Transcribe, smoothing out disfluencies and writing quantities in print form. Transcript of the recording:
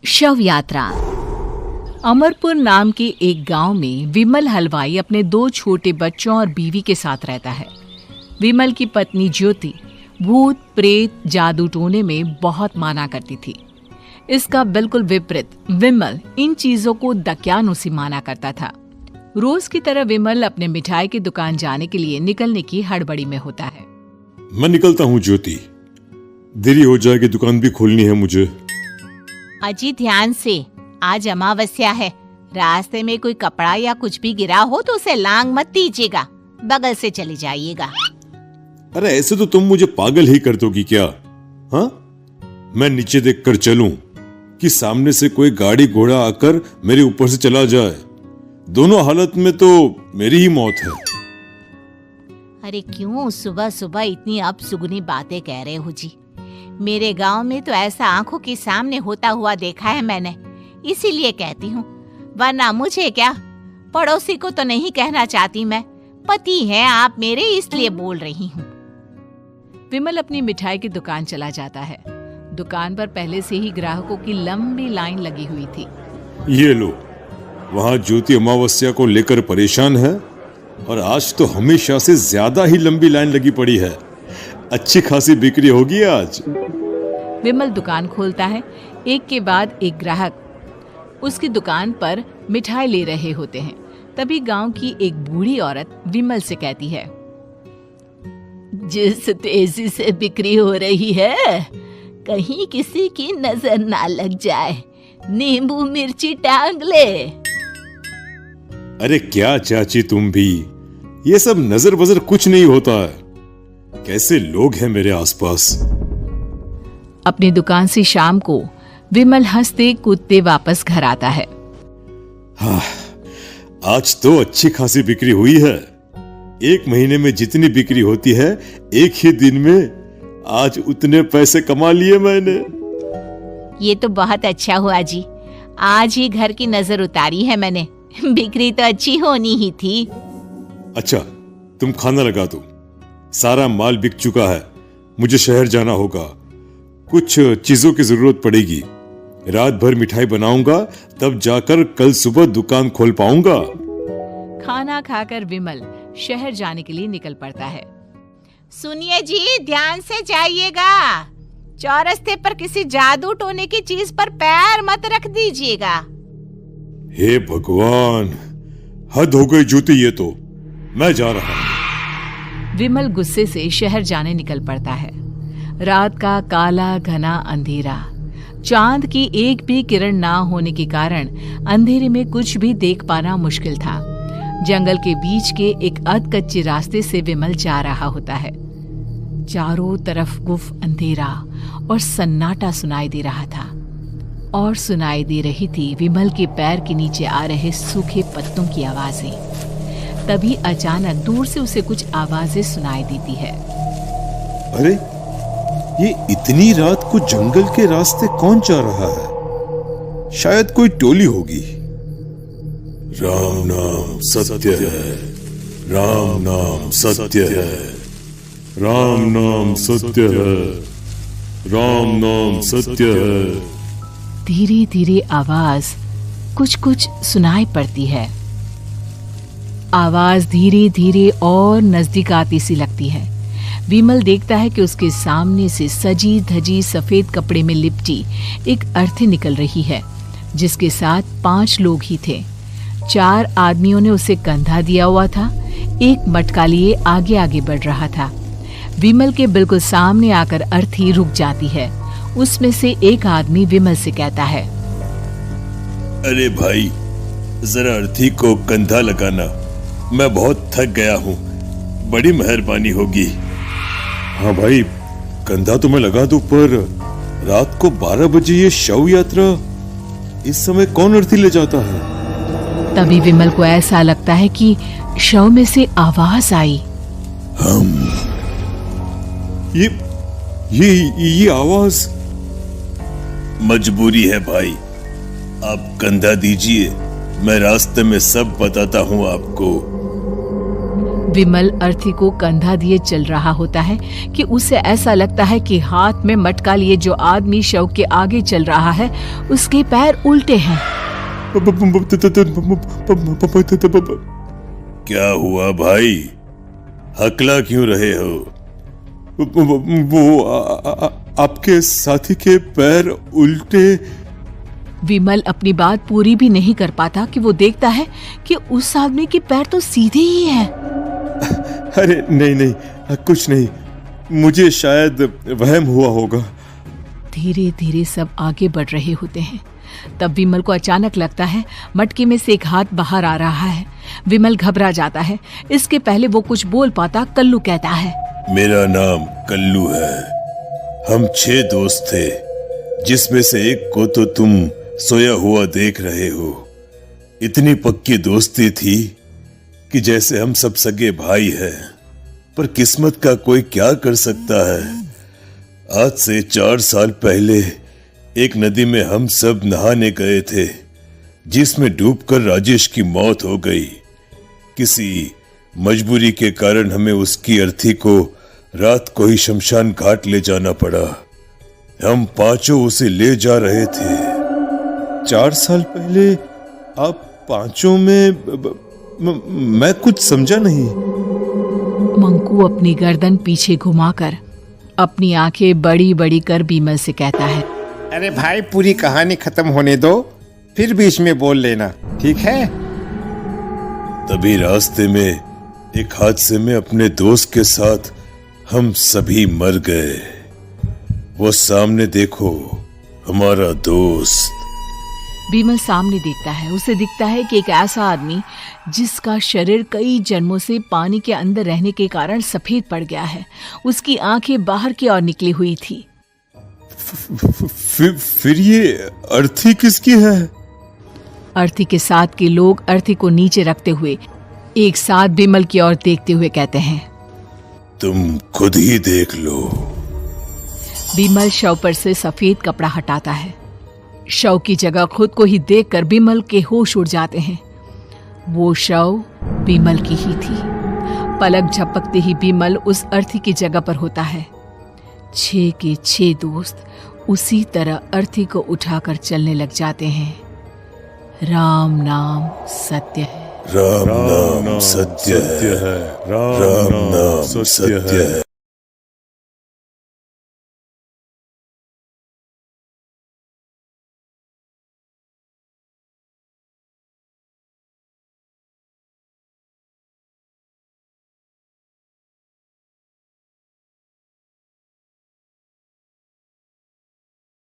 शव यात्रा। अमरपुर नाम के एक गांव में विमल हलवाई अपने 2 छोटे बच्चों और बीवी के साथ रहता है। विमल की पत्नी ज्योति भूत प्रेत जादू टोने में बहुत माना करती थी। इसका बिल्कुल विपरीत विमल इन चीजों को दक्यानुसी माना करता था। रोज की तरह विमल अपने मिठाई की दुकान जाने के लिए निकलने की हड़बड़ी में होता है। मैं निकलता हूँ ज्योति, देरी हो जाएगी, दुकान भी खोलनी है मुझे। अजी ध्यान से, आज अमावस्या है। रास्ते में कोई कपड़ा या कुछ भी गिरा हो तो उसे लांग मत दीजिएगा, बगल से चले जाइएगा। अरे ऐसे तो तुम मुझे पागल ही कर दोगी क्या? हाँ, मैं नीचे देखकर चलूं कि सामने से कोई गाड़ी घोड़ा आकर मेरे ऊपर से चला जाए? दोनों हालत में तो मेरी ही मौत है। अरे क्यों सुबह सुबह इतनी अपसुगनी बातें कह रहे हो जी? मेरे गांव में तो ऐसा आंखों के सामने होता हुआ देखा है मैंने, इसीलिए कहती हूँ, वरना मुझे क्या, पड़ोसी को तो नहीं कहना चाहती मैं। पति हैं आप मेरे, इसलिए बोल रही हूँ। विमल अपनी मिठाई की दुकान चला जाता है। दुकान पर पहले से ही ग्राहकों की लंबी लाइन लगी हुई थी। ये लो, वहाँ ज्योति अमावस्या को लेकर परेशान है और आज तो हमेशा से ज्यादा ही लंबी लाइन लगी पड़ी है। अच्छी खासी बिक्री होगी आज। विमल दुकान खोलता है। एक के बाद एक ग्राहक उसकी दुकान पर मिठाई ले रहे होते हैं। तभी गांव की एक बूढ़ी औरत विमल से कहती है, जिस तेजी से बिक्री हो रही है, कहीं किसी की नजर ना लग जाए, नींबू मिर्ची टांग ले। अरे क्या चाची तुम भी, ये सब नजर बजर कुछ नहीं होता है। कैसे लोग हैं मेरे आसपास। अपनी दुकान से शाम को विमल हंसते कूदते वापस घर आता है। हाँ, आज तो अच्छी खासी बिक्री हुई है। एक महीने में जितनी बिक्री होती है, एक ही दिन में आज उतने पैसे कमा लिए मैंने। ये तो बहुत अच्छा हुआ जी, आज ही घर की नजर उतारी है मैंने। बिक्री तो अच्छी होनी ही थी। अच्छा, तुम खाना लगा दो, सारा माल बिक चुका है। मुझे शहर जाना होगा, कुछ चीजों की जरूरत पड़ेगी। रात भर मिठाई बनाऊंगा, तब जाकर कल सुबह दुकान खोल पाऊंगा। खाना खाकर विमल शहर जाने के लिए निकल पड़ता है। सुनिए जी, ध्यान से जाइएगा। चौरस्ते पर किसी जादू टोने की चीज पर पैर मत रख दीजिएगा। हे भगवान, हद हो गई ज्योति, ये तो मैं जा रहा हूं। विमल गुस्से से शहर जाने निकल पड़ता है। रात का काला घना अंधेरा, चांद की एक भी किरण ना होने के कारण अंधेरे में कुछ भी देख पाना मुश्किल था। जंगल के बीच के एक अधकच्चे रास्ते से विमल जा रहा होता है। चारों तरफ गुफ अंधेरा और सन्नाटा सुनाई दे रहा था, और सुनाई दे रही थी विमल के पैर के नीचे आ रहे सूखे पत्तों की आवाजें। तभी अचानक दूर से उसे कुछ आवाजें सुनाई देती है। अरे, ये इतनी रात को जंगल के रास्ते कौन जा रहा है? शायद कोई टोली होगी। राम नाम सत्य है, राम नाम सत्य है, राम नाम सत्य है, राम नाम सत्य है। धीरे धीरे आवाज कुछ कुछ सुनाई पड़ती है। आवाज धीरे धीरे और नजदीक आती सी लगती है। विमल देखता है कि उसके सामने से सजी धजी सफेद कपड़े में लिपटी एक अर्थी निकल रही है, जिसके साथ 5 लोग ही थे। 4 आदमियों ने उसे कंधा दिया हुआ था। एक मटका लिए आगे आगे बढ़ रहा था। विमल के बिल्कुल सामने आकर अर्थी रुक जाती है। उसमें से एक आदमी विमल से कहता है, अरे भाई, जरा अर्थी को कंधा लगाना, मैं बहुत थक गया हूँ, बड़ी मेहरबानी होगी। हाँ भाई, कंधा तो मैं लगा दूं, पर रात को 12 बजे ये शव यात्रा, इस समय कौन अर्थी ले जाता है? तभी विमल को ऐसा लगता है कि शव में से आवाज आई, ये आवाज। मजबूरी है भाई, आप कंधा दीजिए, मैं रास्ते में सब बताता हूँ आपको। विमल अर्थी को कंधा दिए चल रहा होता है कि उसे ऐसा लगता है कि हाथ में मटका लिए जो आदमी शव के आगे चल रहा है उसके पैर उल्टे हैं। क्या हुआ भाई, हकला क्यों रहे हो? वो आपके साथी के पैर उल्टे। विमल अपनी बात पूरी भी नहीं कर पाता कि वो देखता है कि उस आदमी के पैर तो सीधे ही हैं। अरे नहीं, कुछ नहीं, मुझे शायद वहम हुआ होगा। धीरे धीरे सब आगे बढ़ रहे होते हैं। तब विमल को अचानक लगता है मटके में से एक हाथ बाहर आ रहा है। विमल घबरा जाता है। इसके पहले वो कुछ बोल पाता, कल्लू कहता है, मेरा नाम कल्लू है। हम 6 दोस्त थे, जिसमें से एक को तो तुम सोया हुआ देख रहे हो। इतनी पक्की दोस्ती थी कि जैसे हम सब सगे भाई हैं। पर किस्मत का कोई क्या कर सकता है। आज से 4 साल पहले एक नदी में हम सब नहाने गए थे, जिसमें डूबकर राजेश की मौत हो गई। किसी मजबूरी के कारण हमें उसकी अर्थी को रात को ही शमशान घाट ले जाना पड़ा। हम 5 उसे ले जा रहे थे। 4 साल पहले आप 5 में मैं कुछ समझा नहीं। मंकू अपनी गर्दन पीछे घुमाकर अपनी आंखें बड़ी बड़ी कर विमल से कहता है, अरे भाई, पूरी कहानी खत्म होने दो, फिर बीच में बोल लेना, ठीक है? तभी रास्ते में एक हादसे में अपने दोस्त के साथ हम सभी मर गए। वो सामने देखो, हमारा दोस्त। विमल सामने देखता है। उसे दिखता है कि एक ऐसा आदमी जिसका शरीर कई जन्मों से पानी के अंदर रहने के कारण सफेद पड़ गया है। उसकी आंखें बाहर की ओर निकली हुई थी। फिर ये अर्थी किसकी है? अर्थी के साथ के लोग अर्थी को नीचे रखते हुए एक साथ विमल की ओर देखते हुए कहते हैं, तुम खुद ही देख लो। विमल शव पर से सफेद कपड़ा हटाता है। शव की जगह खुद को ही देखकर विमल के होश उड़ जाते हैं। वो शव विमल की ही थी। पलक झपकते ही विमल उस अर्थी की जगह पर होता है। 6 के 6 दोस्त उसी तरह अर्थी को उठाकर चलने लग जाते हैं। राम नाम सत्य है। राम नाम सत्य है। राम नाम सत्य है।